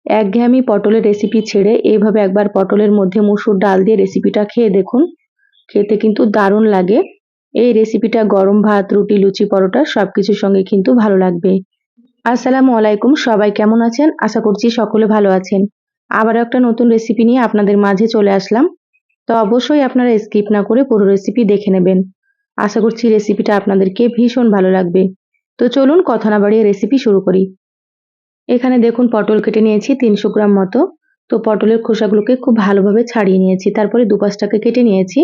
একঘেয়েমি পটলের রেসিপি ছেড়ে এইভাবে একবার পটলের মধ্যে মসুর ডাল দিয়ে রেসিপিটা খেয়ে দেখুন। খেতে কিন্তু দারুণ লাগে। এই রেসিপিটা গরম ভাত, রুটি, লুচি, পরোটা সবকিছুর সঙ্গে কিন্তু ভালো লাগবে। আসসালামু আলাইকুম, সবাই কেমন আছেন? আশা করছি সকলে ভালো আছেন। আবারও একটা নতুন রেসিপি নিয়ে আপনাদের মাঝে চলে আসলাম। তো অবশ্যই আপনারা স্কিপ না করে পুরো রেসিপি দেখে নেবেন। আশা করছি রেসিপিটা আপনাদেরকে ভীষণ ভালো লাগবে। তো চলুন কথা না বাড়িয়ে রেসিপি শুরু করি। এখানে দেখুন পটল কেটে নিয়েছি 300 গ্রাম মতো। তো পটলের খোসাগুলোকে খুব ভালোভাবে ছাড়িয়ে নিয়েছি, তারপরে দুপাশটাকে কেটে নিয়েছি।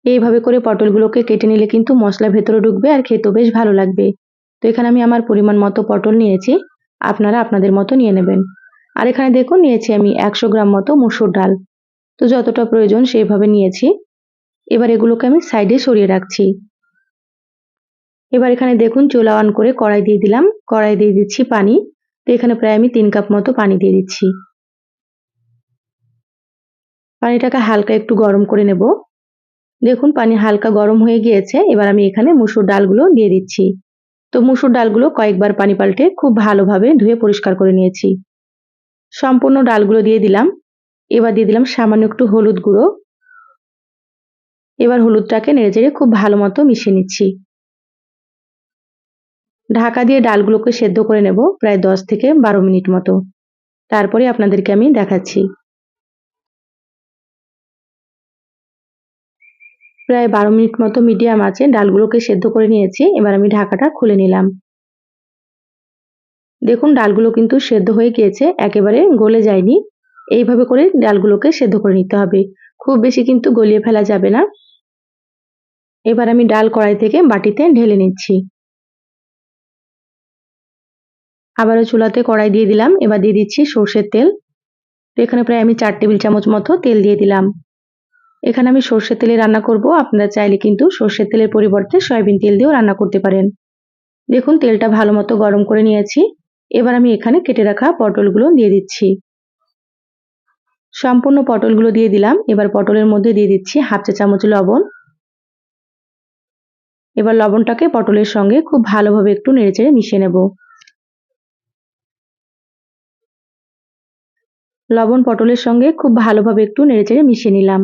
এইভাবে করে পটলগুলোকে কেটে নিলে কিন্তু মশলা ভেতরে ঢুকবে আর খেতেও বেশ ভালো লাগবে। তো এখানে আমি আমার পরিমাণ মতো পটল নিয়েছি, আপনারা আপনাদের মতো নিয়ে নেবেন। আর এখানে দেখুন নিয়েছি আমি 100 গ্রাম মতো মসুর ডাল। তো যতটা প্রয়োজন সেইভাবে নিয়েছি। এবার এগুলোকে আমি সাইডে সরিয়ে রাখছি। এবার এখানে দেখুন চুলা অন করে কড়াই দিয়ে দিলাম, কড়াই দিয়ে দিচ্ছি পানি। তো এখানে প্রায় আমি 3 কাপ মতো পানি দিয়ে দিচ্ছি। পানিটাকে হালকা একটু গরম করে নেব। দেখুন পানি হালকা গরম হয়ে গিয়েছে, এবার আমি এখানে মসুর ডালগুলো দিয়ে দিচ্ছি। তো মসুর ডালগুলো কয়েকবার পানি পাল্টে খুব ভালোভাবে ধুয়ে পরিষ্কার করে নিয়েছি। সম্পূর্ণ ডালগুলো দিয়ে দিলাম। এবার দিয়ে দিলাম সামান্য একটু হলুদ গুঁড়ো। এবার হলুদটাকে নেড়েচেড়ে খুব ভালো মতো মিশিয়ে নিচ্ছি। ঢাকা দিয়ে ডালগুলোকে সেদ্ধ করে নেব প্রায় 10 থেকে 12 মিনিট মতো। তারপরে আপনাদেরকে আমি দেখাচ্ছি। প্রায় 12 মিনিট মতো মিডিয়াম আঁচে ডালগুলোকে সেদ্ধ করে নিয়েছি। এবার আমি ঢাকাটা খুলে নিলাম। দেখুন ডালগুলো কিন্তু সেদ্ধ হয়ে গিয়েছে, একেবারে গলে যায়নি। এইভাবে করে ডালগুলোকে সেদ্ধ করে নিতে হবে, খুব বেশি কিন্তু গলিয়ে ফেলা যাবে না। এবার আমি ডাল কড়াই থেকে বাটিতে ঢেলে নিচ্ছি। আবারও চুলাতে কড়াই দিয়ে দিলাম। এবার দিয়ে দিচ্ছি সর্ষের তেল। তো এখানে প্রায় আমি 4 টেবিল চামচ মতো তেল দিয়ে দিলাম। এখানে আমি সর্ষের তেলে রান্না করব, আপনারা চাইলে কিন্তু সর্ষের তেলের পরিবর্তে সয়াবিন তেল দিয়েও রান্না করতে পারেন। দেখুন তেলটা ভালো মতো গরম করে নিয়েছি। এবার আমি এখানে কেটে রাখা পটলগুলো দিয়ে দিচ্ছি। সম্পূর্ণ পটলগুলো দিয়ে দিলাম। এবার পটলের মধ্যে দিয়ে দিচ্ছি হাফ চা চামচ লবণ। এবার লবণটাকে পটলের সঙ্গে খুব ভালোভাবে একটু নেড়েচেড়ে মিশিয়ে নেব। লবণ পটলের সঙ্গে খুব ভালোভাবে একটু নেড়েচেড়ে মিশিয়ে নিলাম।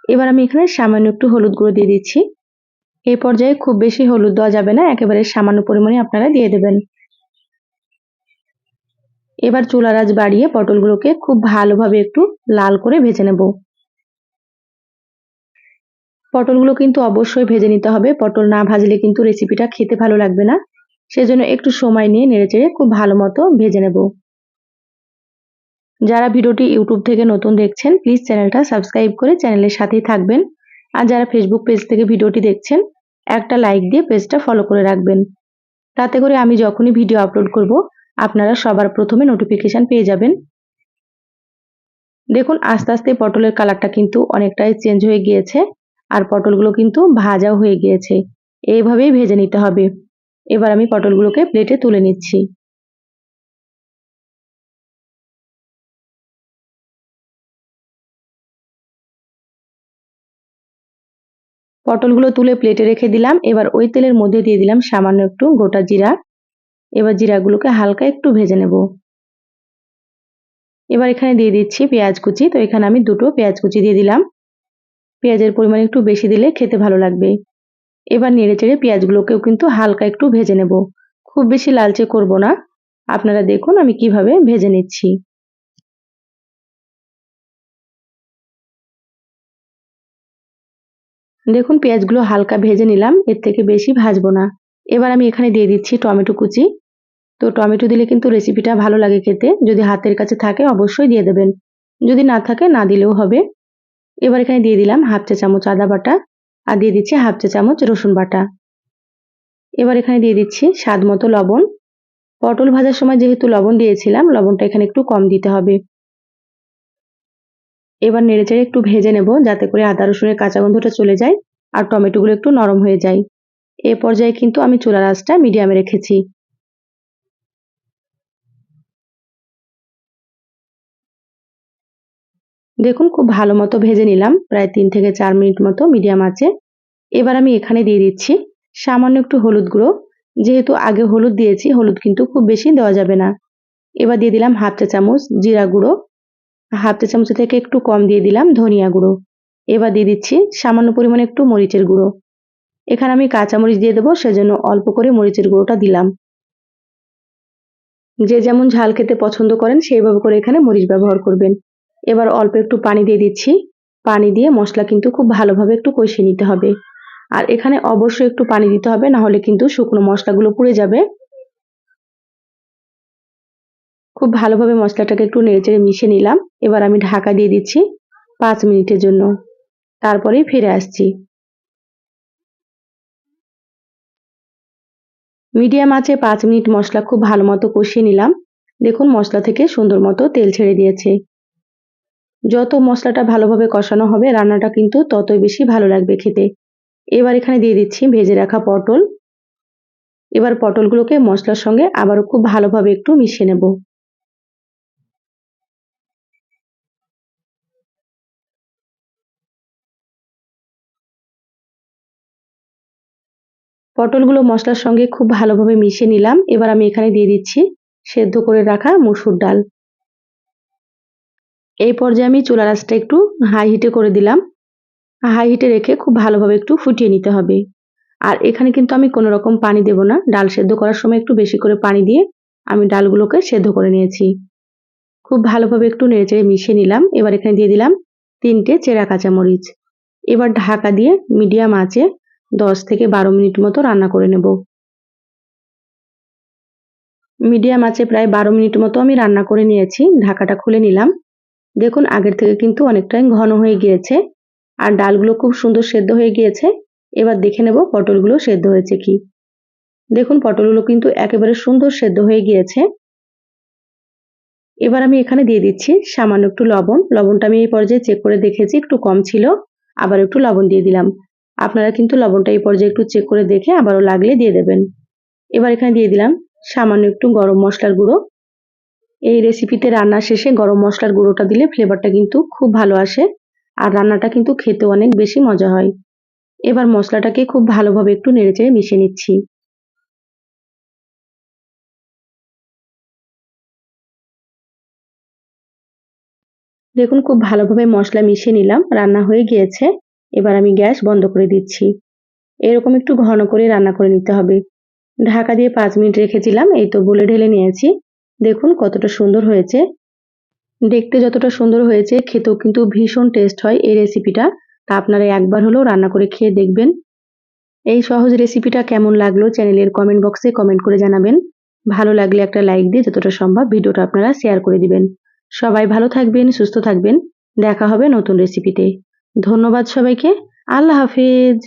এবার আমি এখানে সামান্য একটু হলুদ গুঁড়ো দিয়ে দিচ্ছি। এই পর্যায়ে খুব বেশি হলুদ দেওয়া যাবে না, একেবারে সামান্য পরিমাণে আপনারা দিয়ে দেবেন। এবার চুলার আঁচ বাড়িয়ে পটলগুলোকে খুব ভালোভাবে একটু লাল করে ভেজে নেব। পটলগুলো কিন্তু অবশ্যই ভেজে নিতে হবে, পটল না ভাজলে কিন্তু রেসিপিটা খেতে ভালো লাগবে না। সেজন্য একটু সময় নিয়ে নেড়েচেড়ে খুব ভালো মতো ভেজে নেব। যারা ভিডিওটি ইউটিউব থেকে নতুন দেখছেন প্লিজ চ্যানেলটা সাবস্ক্রাইব করে চ্যানেলের সাথেই থাকবেন। আর যারা ফেসবুক পেজ থেকে ভিডিওটি দেখছেন একটা লাইক দিয়ে পেজটা ফলো করে রাখবেন। তাতে করে আমি যখনই ভিডিও আপলোড করব আপনারা সবার প্রথমে নোটিফিকেশন পেয়ে যাবেন। দেখুন আস্তে আস্তে পটলের কালারটা কিন্তু অনেকটাই চেঞ্জ হয়ে গিয়েছে, আর পটলগুলো কিন্তু ভাজাও হয়ে গিয়েছে। এইভাবেই ভেজে নিতে হবে। এবার আমি পটলগুলোকে প্লেটে তুলে নিচ্ছি। পটলগুলো তুলে প্লেটে রেখে দিলাম। এবার ওই তেলের মধ্যে দিয়ে দিলাম সামান্য একটু গোটা জিরা। এবার জিরাগুলোকে হালকা একটু ভেজে নেব। এবার এখানে দিয়ে দিচ্ছি পেঁয়াজ কুচি। তো এখানে আমি 2টো পেঁয়াজ কুচি দিয়ে দিলাম। পেঁয়াজের পরিমাণ একটু বেশি দিলে খেতে ভালো লাগবে। এবার নেড়েচেড়ে পেঁয়াজগুলোকেও কিন্তু হালকা একটু ভেজে নেব, খুব বেশি লালচে করব না। আপনারা দেখুন আমি কিভাবে ভেজে নিচ্ছি। দেখুন পেঁয়াজগুলো হালকা ভেজে নিলাম, এর থেকে বেশি ভাজবো না। এবার আমি এখানে দিয়ে দিচ্ছি টমেটো কুচি। তো টমেটো দিলে কিন্তু রেসিপিটা ভালো লাগে খেতে, যদি হাতের কাছে থাকে অবশ্যই দিয়ে দেবেন, যদি না থাকে না দিলেও হবে। এবার এখানে দিয়ে দিলাম হাফ চা চামচ আদা বাটা, আর দিয়ে দিচ্ছি হাফ চা চামচ রসুন বাটা। এবার এখানে দিয়ে দিচ্ছি স্বাদ মতো লবণ। পটল ভাজার সময় যেহেতু লবণ দিয়েছিলাম, লবণটা এখানে একটু কম দিতে হবে। এবার নেড়েচেড়ে একটু ভেজে নেব, যাতে করে আদা রসুনের কাঁচা গন্ধটা চলে যায় আর টমেটোগুলো একটু নরম হয়ে যায়। এ পর্যায়ে কিন্তু আমি চুলার আঁচটা মিডিয়ামে রেখেছি। দেখুন খুব ভালো মতো ভেজে নিলাম, প্রায় 3 থেকে 4 মিনিট মতো মিডিয়াম আঁচে। এবার আমি এখানে দিয়ে দিচ্ছি সামান্য একটু হলুদ গুঁড়ো। যেহেতু আগে হলুদ দিয়েছি, হলুদ কিন্তু খুব বেশি দেওয়া যাবে না। এবার দিয়ে দিলাম হাফ চা চামচ জিরা গুঁড়ো, হাফ চা চামচ থেকে একটু কম দিয়ে দিলাম ধনিয়া গুঁড়ো। এবার দিয়ে দিচ্ছি সামান্য পরিমাণে একটু মরিচের গুঁড়ো। এখানে আমি কাঁচা মরিচ দিয়ে দেবো, সেজন্য অল্প করে মরিচের গুঁড়োটা দিলাম। যে যেমন ঝাল খেতে পছন্দ করেন সেইভাবে করে এখানে মরিচ ব্যবহার করবেন। এবার অল্প একটু পানি দিয়ে দিচ্ছি। পানি দিয়ে মশলা কিন্তু খুব ভালোভাবে একটু কষিয়ে নিতে হবে। আর এখানে অবশ্যই একটু পানি দিতে হবে, না হলে কিন্তু শুকনো মশলাগুলো পুড়ে যাবে। খুব ভালোভাবে মশলাটাকে একটু নেড়েচেড়ে মিশিয়ে নিলাম। এবার আমি ঢাকা দিয়ে দিচ্ছি 5 মিনিটের জন্য, তারপরেই ফিরে আসছি। মিডিয়াম আঁচে 5 মিনিট মশলা খুব ভালো মতো কষিয়ে নিলাম। দেখুন মশলা থেকে সুন্দর মতো তেল ছেড়ে দিয়েছে। যত মশলাটা ভালোভাবে কষানো হবে রান্নাটা কিন্তু ততই বেশি ভালো লাগবে খেতে। এবার এখানে দিয়ে দিচ্ছি ভেজে রাখা পটল। এবার পটলগুলোকে মশলার সঙ্গে আবারও খুব ভালোভাবে একটু মিশিয়ে নেব। পটলগুলো মশলার সঙ্গে খুব ভালোভাবে মিশিয়ে নিলাম। এবার আমি এখানে দিয়ে দিচ্ছি সেদ্ধ করে রাখা মসুর ডাল। এই পর্যায়ে আমি চুলার আঁচটা একটু হাই হিটে করে দিলাম। হাই হিটে রেখে খুব ভালোভাবে একটু ফুটিয়ে নিতে হবে। আর এখানে কিন্তু আমি কোনো রকম পানি দেব না। ডাল সেদ্ধ করার সময় একটু বেশি করে পানি দিয়ে আমি ডালগুলোকে সেদ্ধ করে নিয়েছি। খুব ভালোভাবে একটু নেড়েচেড়ে মিশিয়ে নিলাম। এবার এখানে দিয়ে দিলাম 3টে চেরা কাঁচামরিচ। এবার ঢাকা দিয়ে মিডিয়াম আঁচে 10 থেকে 12 মিনিট মতো রান্না করে নেব। মিডিয়াম আঁচে প্রায় 12 মিনিট মতো আমি রান্না করে নিয়েছি। ঢাকাটা খুলে নিলাম। দেখুন আগের থেকে কিন্তু অনেকটাই ঘন হয়ে গিয়েছে আর ডালগুলো খুব সুন্দর সেদ্ধ হয়ে গিয়েছে। এবার দেখে নেব পটলগুলো সেদ্ধ হয়েছে কি। দেখুন পটলগুলো কিন্তু একেবারে সুন্দর সেদ্ধ হয়ে গিয়েছে। এবার আমি এখানে দিয়ে দিচ্ছি সামান্য একটু লবণ। লবণটা আমি এই পর্যায়ে চেক করে দেখেছি একটু কম ছিল, আবার একটু লবণ দিয়ে দিলাম। আপনারা কিন্তু লবণটা এই পর্যায়ে একটু চেক করে দেখে আবারও লাগলে দিয়ে দেবেন। এবার এখানে দিয়ে দিলাম সামান্য একটু গরম মশলার গুঁড়ো। এই রেসিপিতে রান্নার শেষে গরম মশলার গুঁড়োটা দিলে ফ্লেভারটা কিন্তু খুব ভালো আসে আর রান্নাটা কিন্তু খেতে অনেক বেশি মজা হয়। এবার মশলাটাকে খুব ভালোভাবে একটু নেড়েচেড়ে মিশিয়ে নিচ্ছি। দেখুন খুব ভালোভাবে মশলা মিশিয়ে নিলাম, রান্না হয়ে গিয়েছে। এবার আমি গ্যাস বন্ধ করে দিচ্ছি। এরকম একটু ঘন করে রান্না করে নিতে হবে। ঢাকা দিয়ে 5 মিনিট রেখেছিলাম, এই তো বলে ঢেলে নিয়েছি। দেখুন কতটা সুন্দর হয়েছে। দেখতে যতটা সুন্দর হয়েছে খেতেও কিন্তু ভীষণ টেস্ট হয় এই রেসিপিটা। তা আপনারা একবার হলেও রান্না করে খেয়ে দেখবেন। এই সহজ রেসিপিটা কেমন লাগলো চ্যানেলের কমেন্ট বক্সে কমেন্ট করে জানাবেন। ভালো লাগলে একটা লাইক দিয়ে যতটা সম্ভব ভিডিওটা আপনারা শেয়ার করে দিবেন। সবাই ভালো থাকবেন, সুস্থ থাকবেন। দেখা হবে নতুন রেসিপিতে। ধন্যবাদ সবাইকে। আল্লাহ হাফেজ।